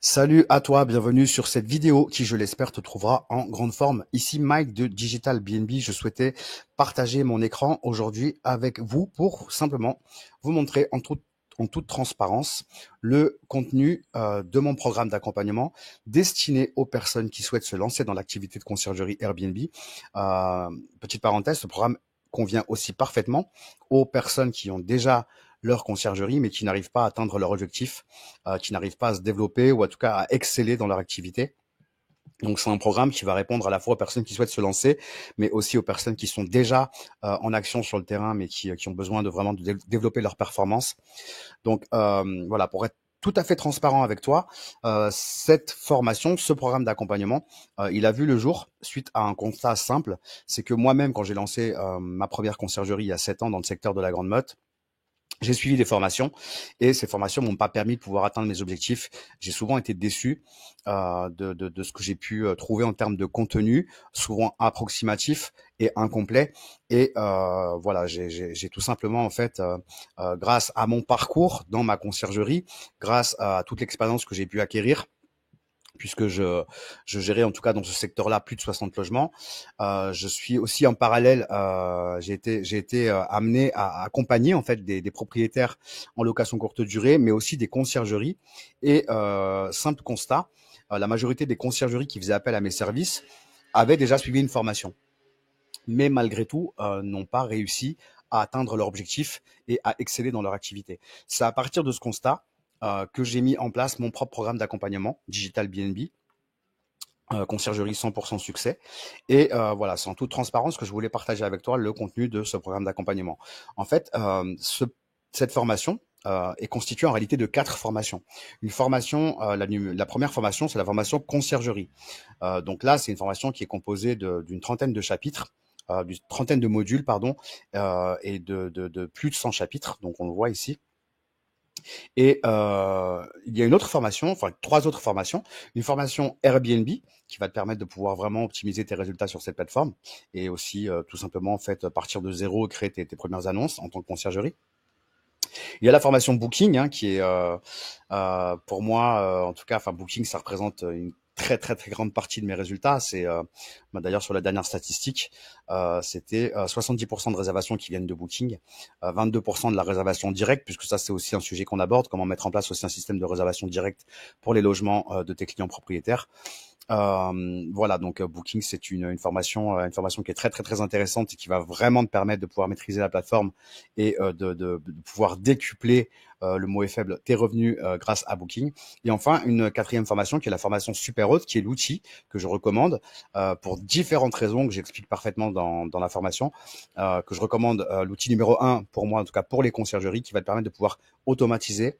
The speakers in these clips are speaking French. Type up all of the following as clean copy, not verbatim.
Salut à toi, bienvenue sur cette vidéo qui, je l'espère, te trouvera en grande forme. Ici Mike de Digital BNB. Je souhaitais partager mon écran aujourd'hui avec vous pour simplement vous montrer en toute transparence le contenu de mon programme d'accompagnement destiné aux personnes qui souhaitent se lancer dans l'activité de conciergerie Airbnb. Petite parenthèse, ce programme convient aussi parfaitement aux personnes qui ont déjà leur conciergerie mais qui n'arrivent pas à atteindre leur objectif, qui n'arrivent pas à se développer ou en tout cas à exceller dans leur activité. Donc c'est un programme qui va répondre à la fois aux personnes qui souhaitent se lancer, mais aussi aux personnes qui sont déjà en action sur le terrain, mais qui ont besoin de vraiment de développer leur performance. Donc voilà, pour être tout à fait transparent avec toi, cette formation, ce programme d'accompagnement, il a vu le jour suite à un constat simple. C'est que moi-même, quand j'ai lancé ma première conciergerie il y a 7 ans dans le secteur de la Grande Motte, j'ai suivi des formations et ces formations m'ont pas permis de pouvoir atteindre mes objectifs. J'ai souvent été déçu de ce que j'ai pu trouver en termes de contenu, souvent approximatif et incomplet. Et voilà, j'ai tout simplement en fait, grâce à mon parcours dans ma conciergerie, grâce à toute l'expérience que j'ai pu acquérir, puisque je gérais en tout cas dans ce secteur-là plus de 60 logements. Je suis aussi en parallèle, j'ai été amené à accompagner en fait des propriétaires en location courte durée, mais aussi des conciergeries. Et simple constat, la majorité des conciergeries qui faisaient appel à mes services avaient déjà suivi une formation, mais malgré tout n'ont pas réussi à atteindre leur objectif et à exceller dans leur activité. C'est à partir de ce constat que j'ai mis en place mon propre programme d'accompagnement Digital BNB, conciergerie 100% succès. Et voilà, c'est en toute transparence que je voulais partager avec toi le contenu de ce programme d'accompagnement. En fait, cette formation est constituée en réalité de 4 formations. Une formation, la première formation, c'est la formation conciergerie. Donc là, c'est une formation qui est composée d'une trentaine de chapitres, d'une trentaine de modules, pardon, et de plus de 100 chapitres. Donc on le voit ici. Et il y a une autre formation, enfin 3 autres formations. Une formation Airbnb qui va te permettre de pouvoir vraiment optimiser tes résultats sur cette plateforme et aussi tout simplement en fait partir de zéro et créer tes premières annonces en tant que conciergerie. Il y a la formation Booking qui est pour moi en tout cas, enfin Booking ça représente une très très très grande partie de mes résultats. C'est d'ailleurs sur la dernière statistique, c'était 70% de réservations qui viennent de Booking, 22% de la réservation directe, puisque ça c'est aussi un sujet qu'on aborde, comment mettre en place aussi un système de réservation directe pour les logements de tes clients propriétaires. Voilà, donc Booking, c'est une formation qui est très très très intéressante et qui va vraiment te permettre de pouvoir maîtriser la plateforme et de pouvoir décupler, le mot est faible, tes revenus grâce à Booking. Et enfin, une quatrième formation qui est la formation Super Haute, qui est l'outil que je recommande pour différentes raisons que j'explique parfaitement dans la formation, que je recommande, l'outil numéro un pour moi, en tout cas pour les conciergeries, qui va te permettre de pouvoir automatiser,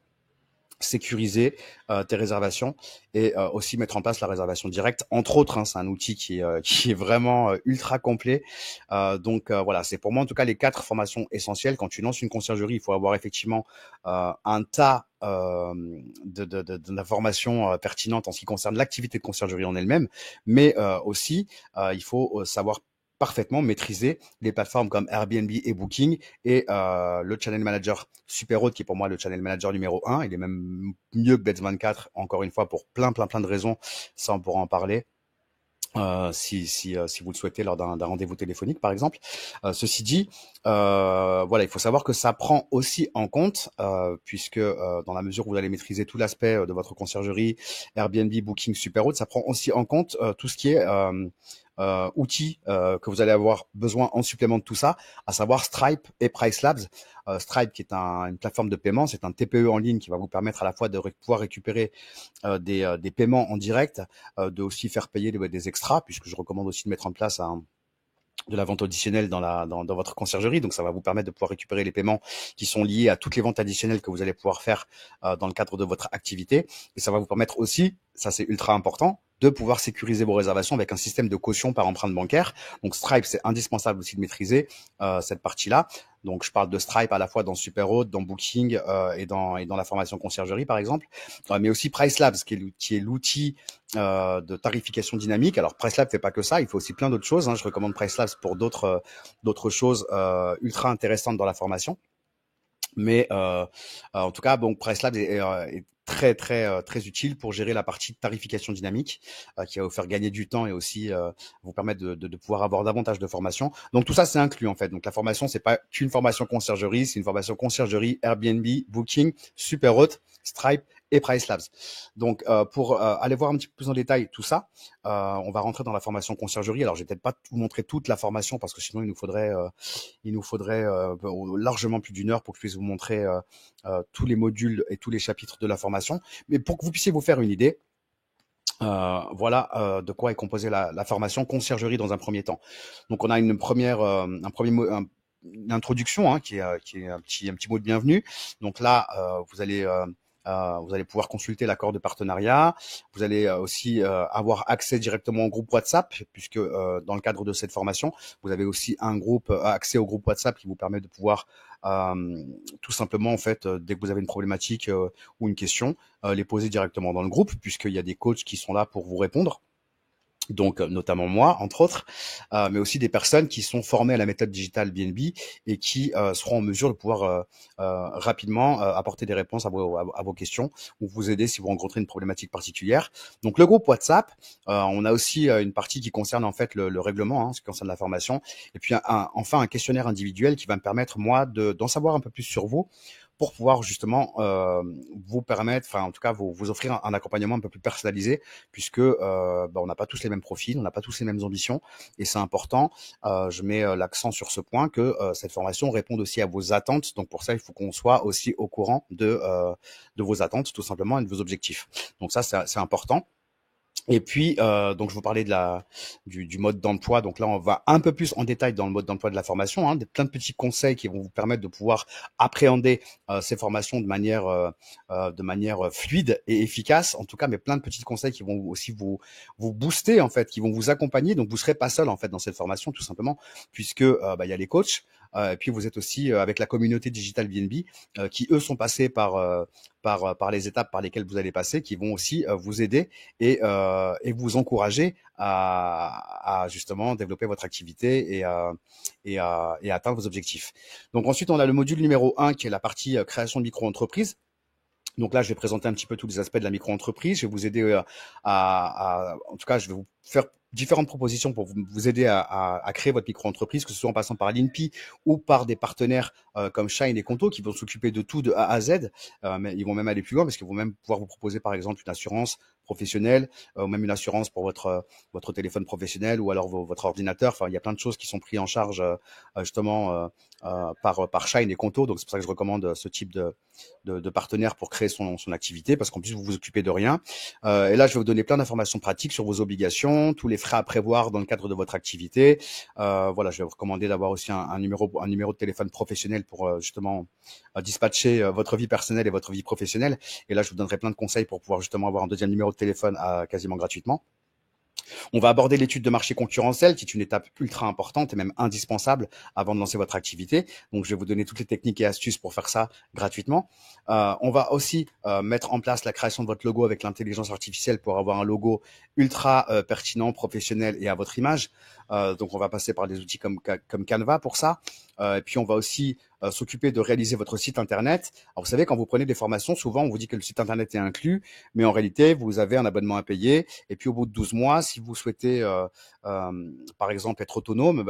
sécuriser tes réservations et aussi mettre en place la réservation directe, entre autres. C'est un outil qui est vraiment ultra complet. Donc voilà, c'est pour moi en tout cas les 4 formations essentielles. Quand tu lances une conciergerie, il faut avoir effectivement un tas d'informations pertinentes en ce qui concerne l'activité de conciergerie en elle-même, mais aussi il faut savoir parfaitement maîtriser les plateformes comme Airbnb et Booking et le channel manager Superhot qui est pour moi le channel manager numéro 1. Il est même mieux que Beds24, encore une fois, pour plein de raisons. Ça, on pourra en parler. Si vous le souhaitez lors d'un rendez-vous téléphonique par exemple. Ceci dit, voilà, il faut savoir que ça prend aussi en compte, puisque dans la mesure où vous allez maîtriser tout l'aspect de votre conciergerie, Airbnb, Booking, Superhot, ça prend aussi en compte tout ce qui est outils que vous allez avoir besoin en supplément de tout ça, à savoir Stripe et Pricelabs. Stripe qui est une plateforme de paiement, c'est un TPE en ligne qui va vous permettre à la fois de pouvoir récupérer des paiements en direct, de aussi faire payer des extras, puisque je recommande aussi de mettre en place de la vente additionnelle dans votre conciergerie. Donc ça va vous permettre de pouvoir récupérer les paiements qui sont liés à toutes les ventes additionnelles que vous allez pouvoir faire dans le cadre de votre activité. Et ça va vous permettre aussi, ça c'est ultra important, de pouvoir sécuriser vos réservations avec un système de caution par empreinte bancaire. Donc Stripe, c'est indispensable aussi de maîtriser cette partie-là. Donc je parle de Stripe à la fois dans Superhot, dans Booking et dans la formation conciergerie par exemple, mais aussi Pricelabs qui est l'outil de tarification dynamique. Alors Pricelabs fait pas que ça, il faut aussi plein d'autres choses. Je recommande Pricelabs pour d'autres choses ultra intéressantes dans la formation. Mais en tout cas, bon, Pricelabs est très utile pour gérer la partie tarification dynamique, qui va vous faire gagner du temps et aussi vous permettre de pouvoir avoir davantage de formations. Donc tout ça, c'est inclus en fait. Donc la formation, c'est pas qu'une formation conciergerie, c'est une formation conciergerie, Airbnb, Booking, Superhot, Stripe et Price Labs. Donc pour aller voir un petit peu plus en détail tout ça, on va rentrer dans la formation conciergerie. Alors je vais peut-être pas vous montrer toute la formation parce que sinon il nous faudrait largement plus d'une heure pour que je puisse vous montrer tous les modules et tous les chapitres de la formation. Mais pour que vous puissiez vous faire une idée, voilà de quoi est composée la formation conciergerie dans un premier temps. Donc on a une une introduction qui est un petit mot de bienvenue. Donc là, vous allez pouvoir consulter l'accord de partenariat. Vous allez aussi avoir accès directement au groupe WhatsApp, puisque dans le cadre de cette formation, vous avez aussi un groupe accès au groupe WhatsApp qui vous permet de pouvoir tout simplement en fait dès que vous avez une problématique ou une question, les poser directement dans le groupe, puisqu'il y a des coachs qui sont là pour vous répondre. Donc notamment moi entre autres, mais aussi des personnes qui sont formées à la méthode digitale BNB et qui seront en mesure de pouvoir rapidement apporter des réponses à vos questions ou vous aider si vous rencontrez une problématique particulière. Donc le groupe WhatsApp, on a aussi une partie qui concerne en fait le règlement, ce qui concerne la formation, et puis enfin un questionnaire individuel qui va me permettre moi d'en savoir un peu plus sur vous, pour pouvoir justement vous permettre, enfin en tout cas vous offrir un accompagnement un peu plus personnalisé, puisque on n'a pas tous les mêmes profils, on n'a pas tous les mêmes ambitions, et c'est important. Je mets l'accent sur ce point que cette formation réponde aussi à vos attentes. Donc pour ça, il faut qu'on soit aussi au courant de vos attentes, tout simplement, et de vos objectifs. Donc ça, c'est important. Et puis, donc je vous parlais du mode d'emploi. Donc là, on va un peu plus en détail dans le mode d'emploi de la formation, plein de petits conseils qui vont vous permettre de pouvoir appréhender ces formations de manière fluide et efficace, en tout cas, mais plein de petits conseils qui vont aussi vous booster en fait, qui vont vous accompagner. Donc vous serez pas seul en fait dans cette formation, tout simplement, puisque il y a les coachs. Et puis vous êtes aussi avec la communauté Digital BNB qui eux sont passés par les étapes par lesquelles vous allez passer, qui vont aussi vous aider et vous encourager à justement développer votre activité et atteindre vos objectifs. Donc ensuite, on a le module numéro 1 qui est la partie création de micro-entreprise. Donc là, je vais présenter un petit peu tous les aspects de la micro-entreprise. Je vais vous aider en tout cas, je vais vous faire différentes propositions pour vous aider à créer votre micro-entreprise, que ce soit en passant par l'INPI ou par des partenaires comme Shine et Conto qui vont s'occuper de tout de A à Z. Mais ils vont même aller plus loin parce qu'ils vont même pouvoir vous proposer par exemple une assurance professionnelle ou même une assurance pour votre téléphone professionnel ou alors votre ordinateur. Enfin, il y a plein de choses qui sont prises en charge justement par Shine et Conto. Donc c'est pour ça que je recommande ce type de partenaire pour créer son activité, parce qu'en plus vous vous occupez de rien. Et là, je vais vous donner plein d'informations pratiques sur vos obligations, tous les frais à prévoir dans le cadre de votre activité. Voilà, je vais vous recommander d'avoir aussi un numéro de téléphone professionnel pour justement dispatcher votre vie personnelle et votre vie professionnelle. Et là, je vous donnerai plein de conseils pour pouvoir justement avoir un deuxième numéro de téléphone quasiment gratuitement. On va aborder l'étude de marché concurrentiel, qui est une étape ultra importante et même indispensable avant de lancer votre activité. Donc, je vais vous donner toutes les techniques et astuces pour faire ça gratuitement. On va aussi mettre en place la création de votre logo avec l'intelligence artificielle pour avoir un logo ultra pertinent, professionnel et à votre image. Donc, on va passer par des outils comme Canva pour ça. Et puis, on va aussi s'occuper de réaliser votre site internet. Alors, vous savez, quand vous prenez des formations, souvent, on vous dit que le site internet est inclus, mais en réalité, vous avez un abonnement à payer. Et puis, au bout de 12 mois, si vous souhaitez, par exemple, être autonome,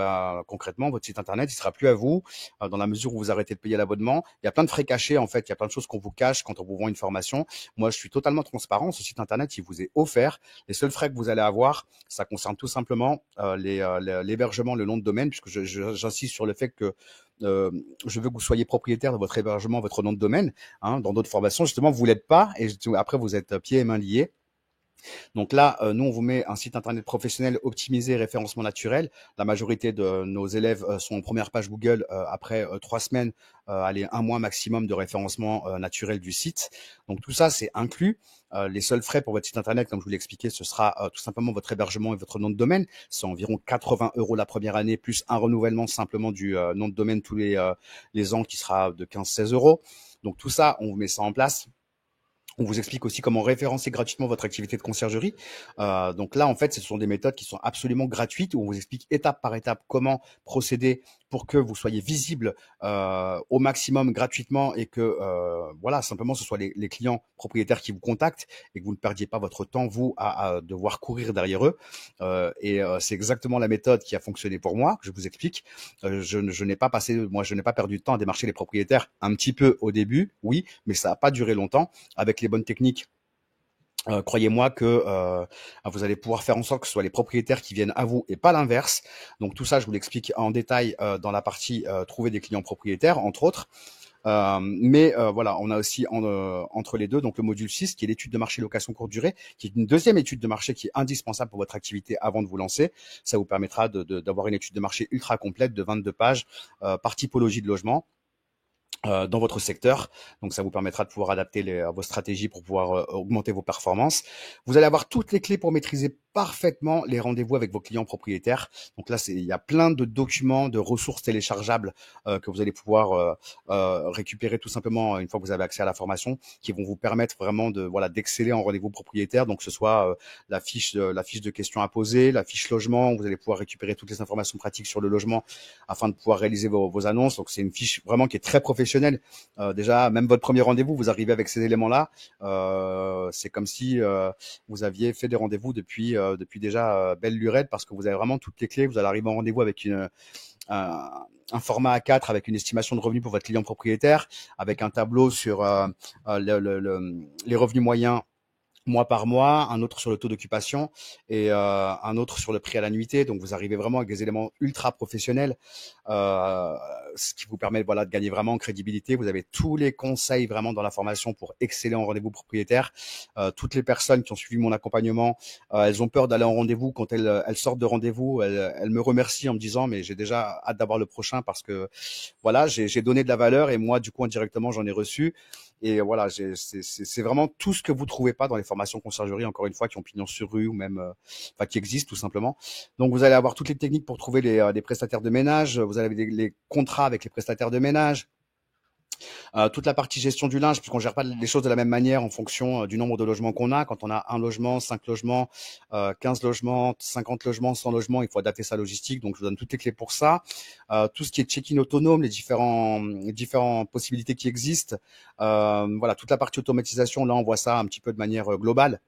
concrètement, votre site internet, il sera plus à vous dans la mesure où vous arrêtez de payer l'abonnement. Il y a plein de frais cachés, en fait. Il y a plein de choses qu'on vous cache quand on vous vend une formation. Moi, je suis totalement transparent. Ce site internet, il vous est offert. Les seuls frais que vous allez avoir, ça concerne tout simplement l'hébergement, le nom de domaine, puisque j'insiste sur le fait que je veux que vous soyez propriétaire de votre hébergement, votre nom de domaine. Dans d'autres formations, justement, vous l'êtes pas, et après vous êtes pieds et mains liés. Donc là, nous, on vous met un site internet professionnel optimisé, référencement naturel. La majorité de nos élèves sont en première page Google après 3 semaines, allez, 1 mois maximum de référencement naturel du site. Donc tout ça, c'est inclus. Les seuls frais pour votre site internet, comme je vous l'ai expliqué, ce sera tout simplement votre hébergement et votre nom de domaine. C'est environ 80 € la première année, plus un renouvellement simplement du nom de domaine tous les ans qui sera de 15-16 €. Donc tout ça, on vous met ça en place. On vous explique aussi comment référencer gratuitement votre activité de conciergerie. Donc là, en fait, ce sont des méthodes qui sont absolument gratuites où on vous explique étape par étape comment procéder pour que vous soyez visible au maximum gratuitement et que voilà, simplement ce soit les clients propriétaires qui vous contactent et que vous ne perdiez pas votre temps vous à devoir courir derrière eux. C'est exactement la méthode qui a fonctionné pour moi, que je vous explique. Je n'ai pas je n'ai pas perdu de temps à démarcher les propriétaires, un petit peu au début, oui, mais ça n'a pas duré longtemps. Avec les bonnes techniques, croyez-moi que vous allez pouvoir faire en sorte que ce soit les propriétaires qui viennent à vous et pas l'inverse. Donc tout ça, je vous l'explique en détail dans la partie trouver des clients propriétaires, entre autres. Voilà, on a aussi entre les deux donc le module 6 qui est l'étude de marché location courte durée, qui est une deuxième étude de marché qui est indispensable pour votre activité avant de vous lancer. Ça vous permettra d'avoir une étude de marché ultra complète de 22 pages par typologie de logement dans votre secteur. Donc ça vous permettra de pouvoir adapter vos stratégies pour pouvoir augmenter vos performances. Vous allez avoir toutes les clés pour maîtriser parfaitement les rendez-vous avec vos clients propriétaires. Donc là, il y a plein de documents, de ressources téléchargeables que vous allez pouvoir récupérer tout simplement une fois que vous avez accès à la formation, qui vont vous permettre vraiment d'exceller en rendez-vous propriétaire. Donc que ce soit la fiche de questions à poser, la fiche logement, vous allez pouvoir récupérer toutes les informations pratiques sur le logement afin de pouvoir réaliser vos annonces. Donc c'est une fiche vraiment qui est très professionnelle. Déjà, même votre premier rendez-vous, vous arrivez avec ces éléments-là. C'est comme si vous aviez fait des rendez-vous depuis déjà belle lurette, parce que vous avez vraiment toutes les clés. Vous allez arriver en rendez-vous avec un format A4 avec une estimation de revenus pour votre client propriétaire, avec un tableau sur les revenus moyens mois par mois, un autre sur le taux d'occupation et un autre sur le prix à la nuitée. Donc vous arrivez vraiment avec des éléments ultra professionnels, ce qui vous permet de gagner vraiment en crédibilité. Vous avez tous les conseils vraiment dans la formation pour exceller en rendez-vous propriétaire. Toutes les personnes qui ont suivi mon accompagnement, elles ont peur d'aller en rendez-vous. Quand elles sortent de rendez-vous, elles me remercient en me disant mais j'ai déjà hâte d'avoir le prochain, parce que voilà, j'ai donné de la valeur et moi du coup indirectement j'en ai reçu. Et voilà, c'est vraiment tout ce que vous trouvez pas dans les formations conciergerie, encore une fois, qui ont pignon sur rue ou même, qui existent tout simplement. Donc, vous allez avoir toutes les techniques pour trouver des prestataires de ménage. Vous avez les contrats avec les prestataires de ménage. Toute la partie gestion du linge, puisqu'on gère pas les choses de la même manière en fonction du nombre de logements qu'on a. Quand on a un logement, 5 logements, 15 logements, 50 logements, 100 logements, il faut adapter sa logistique. Donc, je vous donne toutes les clés pour ça. Tout ce qui est check-in autonome, les différentes possibilités qui existent. Voilà, toute la partie automatisation, là, on voit ça un petit peu de manière globale.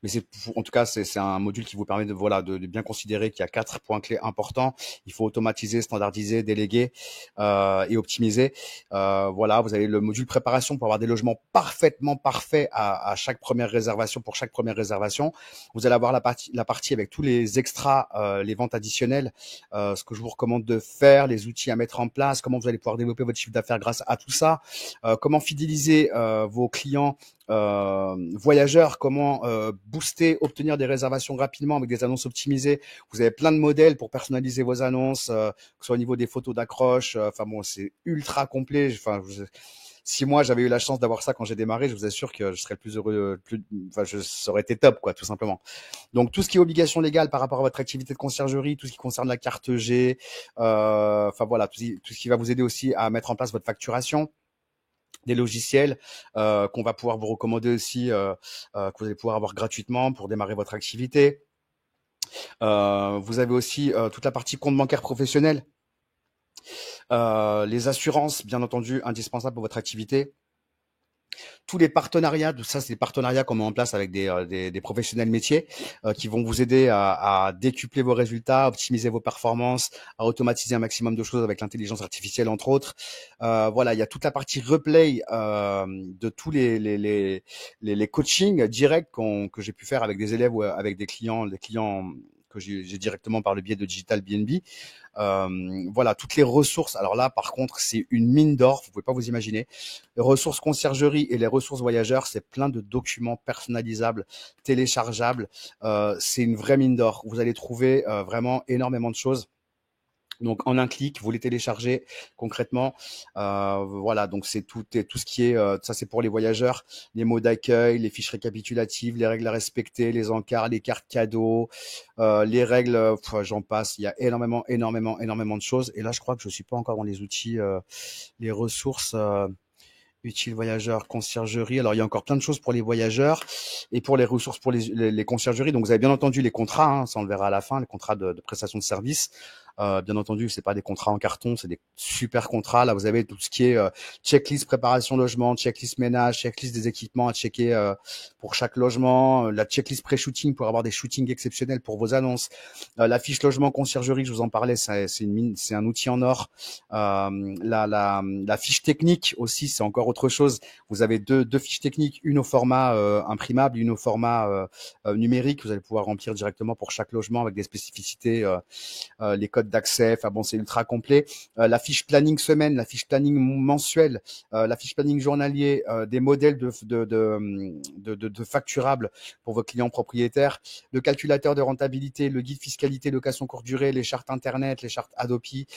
Mais en tout cas, c'est un module qui vous permet de bien considérer qu'il y a 4 points clés importants. Il faut automatiser, standardiser, déléguer et optimiser. Voilà, vous avez le module préparation pour avoir des logements parfaitement parfaits à chaque première réservation, pour chaque première réservation. Vous allez avoir la partie avec tous les extras, les ventes additionnelles, ce que je vous recommande de faire, les outils à mettre en place, comment vous allez pouvoir développer votre chiffre d'affaires grâce à tout ça, comment fidéliser vos clients voyageurs, comment booster, obtenir des réservations rapidement avec des annonces optimisées. Vous avez plein de modèles pour personnaliser vos annonces, que ce soit au niveau des photos d'accroche. Enfin bon, c'est ultra complet. Enfin, si moi j'avais eu la chance d'avoir ça quand j'ai démarré, je vous assure que je serais le plus heureux, ça aurait été top, quoi, tout simplement. Donc tout ce qui est obligation légale par rapport à votre activité de conciergerie, tout ce qui concerne la carte G, enfin voilà, tout ce qui va vous aider aussi à mettre en place votre facturation, des logiciels qu'on va pouvoir vous recommander aussi, que vous allez pouvoir avoir gratuitement pour démarrer votre activité. Vous avez aussi toute la partie compte bancaire professionnel, les assurances, bien entendu, indispensables pour votre activité. Tous les partenariats, tout ça, c'est des partenariats qu'on met en place avec des professionnels métiers qui vont vous aider à décupler vos résultats, à optimiser vos performances, à automatiser un maximum de choses avec l'intelligence artificielle, entre autres. Voilà, il y a toute la partie replay de tous les coachings directs que j'ai pu faire avec des élèves ou avec des clients que j'ai directement par le biais de Digital BNB. Voilà, toutes les ressources. Alors là, par contre, c'est une mine d'or. Vous pouvez pas vous imaginer. Les ressources conciergerie et les ressources voyageurs, c'est plein de documents personnalisables, téléchargeables. C'est une vraie mine d'or. Vous allez trouver vraiment énormément de choses. Donc en un clic, vous les téléchargez concrètement. Voilà, donc c'est tout ce qui est ça, c'est pour les voyageurs, les mots d'accueil, les fiches récapitulatives, les règles à respecter, les encarts, les cartes cadeaux, les règles, j'en passe. Il y a énormément de choses. Et là, je crois que je suis pas encore dans les outils, les ressources. Utile voyageurs, conciergerie. Alors, il y a encore plein de choses pour les voyageurs et pour les ressources pour les conciergeries. Donc, vous avez bien entendu les contrats, hein, ça on le verra à la fin, les contrats de prestation de services. Bien entendu, c'est pas des contrats en carton, c'est des super contrats. Là, vous avez tout ce qui est checklist préparation logement, checklist ménage, checklist des équipements à checker pour chaque logement, la checklist pré-shooting pour avoir des shootings exceptionnels pour vos annonces, la fiche logement conciergerie, je vous en parlais, c'est un outil en or. La fiche technique aussi, c'est encore autre chose. Vous avez deux fiches techniques, une au format imprimable, une au format numérique. Vous allez pouvoir remplir directement pour chaque logement avec des spécificités, les codes d'accès. Enfin bon, c'est ultra complet. La fiche planning semaine, la fiche planning mensuelle, la fiche planning journalier, des modèles de facturables pour vos clients propriétaires, le calculateur de rentabilité, le guide fiscalité, location courte durée, les chartes internet, les chartes Adopi,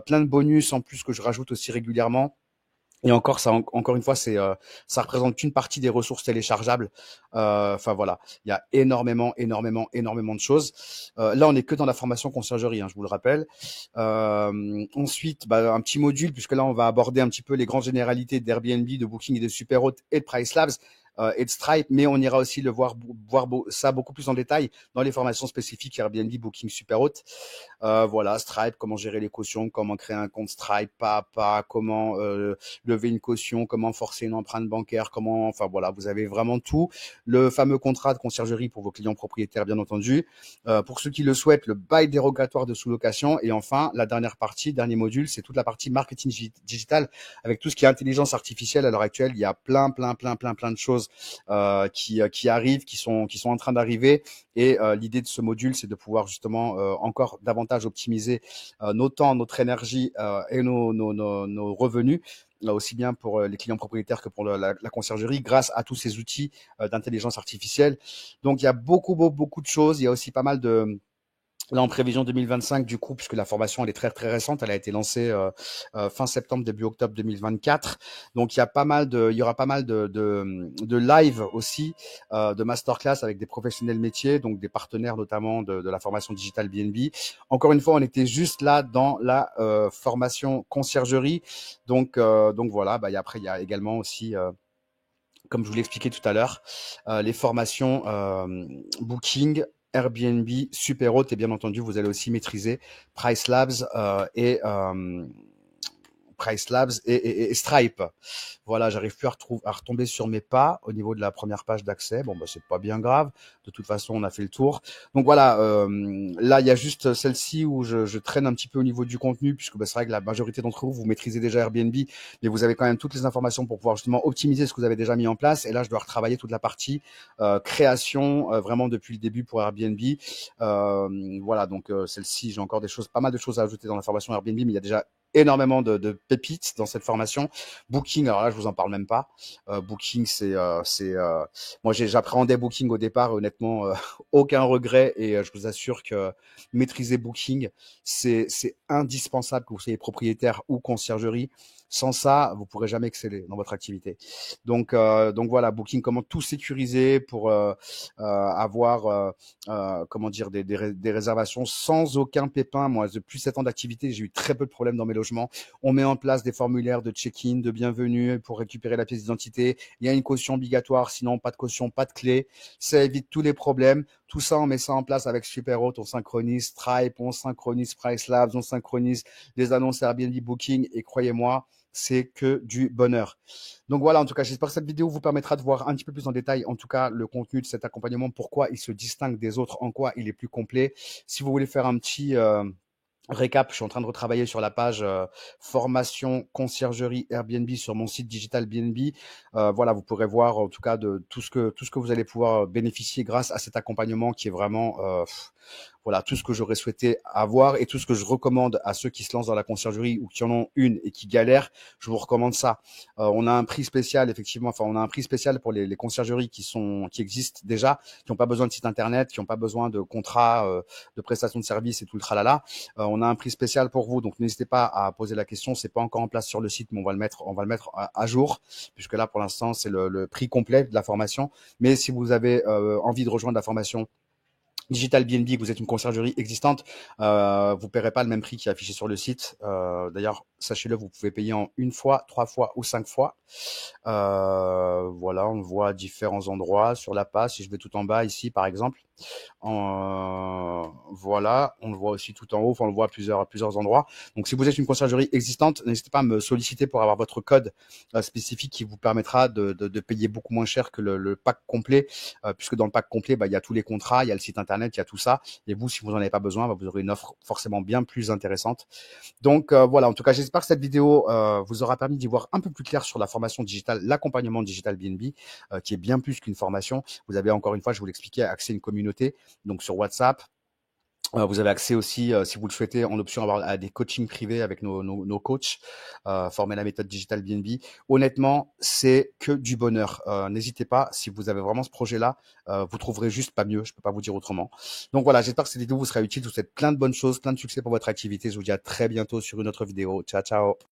plein de bonus en plus que je rajoute aussi régulièrement. Et encore, ça, encore une fois, ça représente qu'une partie des ressources téléchargeables. Enfin voilà, il y a énormément de choses. Là, on est que dans la formation conciergerie, hein, je vous le rappelle. Ensuite, un petit module, puisque là, on va aborder un petit peu les grandes généralités d'Airbnb, de Booking et de Superhot et de PriceLabs. Et de Stripe, mais on ira aussi le voir ça beaucoup plus en détail dans les formations spécifiques Airbnb, Booking, Superhot. Voilà, Stripe, comment gérer les cautions, comment créer un compte Stripe, pas à pas, comment lever une caution, comment forcer une empreinte bancaire, enfin voilà, vous avez vraiment tout. Le fameux contrat de conciergerie pour vos clients propriétaires, bien entendu. Pour ceux qui le souhaitent, le bail dérogatoire de sous-location. Et enfin, la dernière partie, dernier module, c'est toute la partie marketing digital avec tout ce qui est intelligence artificielle. À l'heure actuelle, il y a plein de choses qui arrivent, qui sont en train d'arriver. Et l'idée de ce module, c'est de pouvoir justement encore davantage optimiser nos temps, notre énergie et nos revenus, aussi bien pour les clients propriétaires que pour la conciergerie, grâce à tous ces outils d'intelligence artificielle. Donc, il y a beaucoup de choses. Il y a aussi pas mal de là, en prévision 2025, du coup, puisque la formation, elle est très récente, elle a été lancée fin septembre, début octobre 2024. Donc, il y aura pas mal de live aussi, de masterclass avec des professionnels métiers, donc des partenaires notamment de la formation digitale BNB. Encore une fois, on était juste là dans la formation conciergerie. Donc voilà. Après, il y a également aussi comme je vous l'expliquais tout à l'heure, les formations Booking, Airbnb, Superhot, et bien entendu, vous allez aussi maîtriser PriceLabs et Stripe. Voilà, j'arrive plus à retomber sur mes pas au niveau de la première page d'accès. Bon, c'est pas bien grave. De toute façon, on a fait le tour. Donc voilà, là, il y a juste celle-ci où je traîne un petit peu au niveau du contenu, puisque c'est vrai que la majorité d'entre vous maîtrisez déjà Airbnb, mais vous avez quand même toutes les informations pour pouvoir justement optimiser ce que vous avez déjà mis en place. Et là, je dois retravailler toute la partie création, vraiment depuis le début pour Airbnb. Voilà, donc celle-ci, j'ai encore pas mal de choses à ajouter dans la formation Airbnb, mais il y a déjà énormément de pépites dans cette formation. Booking, alors là, je vous en parle même pas. Booking, moi, j'appréhendais Booking au départ, honnêtement, aucun regret, et je vous assure que maîtriser Booking, c'est indispensable que vous soyez propriétaire ou conciergerie. Sans ça, vous pourrez jamais exceller dans votre activité. Donc voilà, Booking, comment tout sécuriser pour avoir comment dire des réservations sans aucun pépin. Moi, depuis 7 ans d'activité, j'ai eu très peu de problèmes dans mes logements. On met en place des formulaires de check-in, de bienvenue pour récupérer la pièce d'identité. Il y a une caution obligatoire, sinon pas de caution, pas de clé. Ça évite tous les problèmes. Tout ça, on met ça en place avec Superhot, on synchronise Stripe, on synchronise PriceLabs, on synchronise les annonces Airbnb Booking, et croyez-moi, c'est que du bonheur. Donc voilà, en tout cas, j'espère que cette vidéo vous permettra de voir un petit peu plus en détail, en tout cas, le contenu de cet accompagnement, pourquoi il se distingue des autres, en quoi il est plus complet. Si vous voulez faire un petit récap, je suis en train de retravailler sur la page formation conciergerie Airbnb sur mon site digital BNB. Voilà, vous pourrez voir en tout cas de tout ce que vous allez pouvoir bénéficier grâce à cet accompagnement qui est vraiment voilà, tout ce que j'aurais souhaité avoir et tout ce que je recommande à ceux qui se lancent dans la conciergerie ou qui en ont une et qui galèrent. Je vous recommande ça. On a un prix spécial, effectivement. Enfin, on a un prix spécial pour les conciergeries qui existent déjà, qui n'ont pas besoin de site internet, qui n'ont pas besoin de contrat de prestation de service et tout le tralala. On a un prix spécial pour vous, donc n'hésitez pas à poser la question. C'est pas encore en place sur le site, mais on va le mettre à jour, puisque là, pour l'instant, c'est le prix complet de la formation. Mais si vous avez envie de rejoindre la formation Digital BNB, que vous êtes une conciergerie existante, vous paierez pas le même prix qui est affiché sur le site. D'ailleurs, sachez-le, vous pouvez payer en une fois, 3 fois ou 5 fois. Voilà, on voit différents endroits sur la page. Si je vais tout en bas ici, par exemple, voilà, on le voit aussi tout en haut, enfin, on le voit à plusieurs endroits. Donc, si vous êtes une conciergerie existante, n'hésitez pas à me solliciter pour avoir votre code spécifique qui vous permettra de payer beaucoup moins cher que le pack complet, puisque dans le pack complet, bah, il y a tous les contrats, il y a le site internet, il y a tout ça. Et vous, si vous n'en avez pas besoin, bah, vous aurez une offre forcément bien plus intéressante. Donc voilà, en tout cas, j'espère que cette vidéo vous aura permis d'y voir un peu plus clair sur la formation digitale, l'accompagnement digital BNB, qui est bien plus qu'une formation. Vous avez encore une fois, je vous l'expliquais, accès à une communauté, donc sur WhatsApp. Vous avez accès aussi, si vous le souhaitez, en option à des coachings privés avec nos coachs, formés à la méthode Digital BNB. Honnêtement, c'est que du bonheur. N'hésitez pas, si vous avez vraiment ce projet-là, vous trouverez juste pas mieux, je peux pas vous dire autrement. Donc voilà, j'espère que cette vidéo vous sera utile. Je vous souhaite plein de bonnes choses, plein de succès pour votre activité. Je vous dis à très bientôt sur une autre vidéo. Ciao, ciao.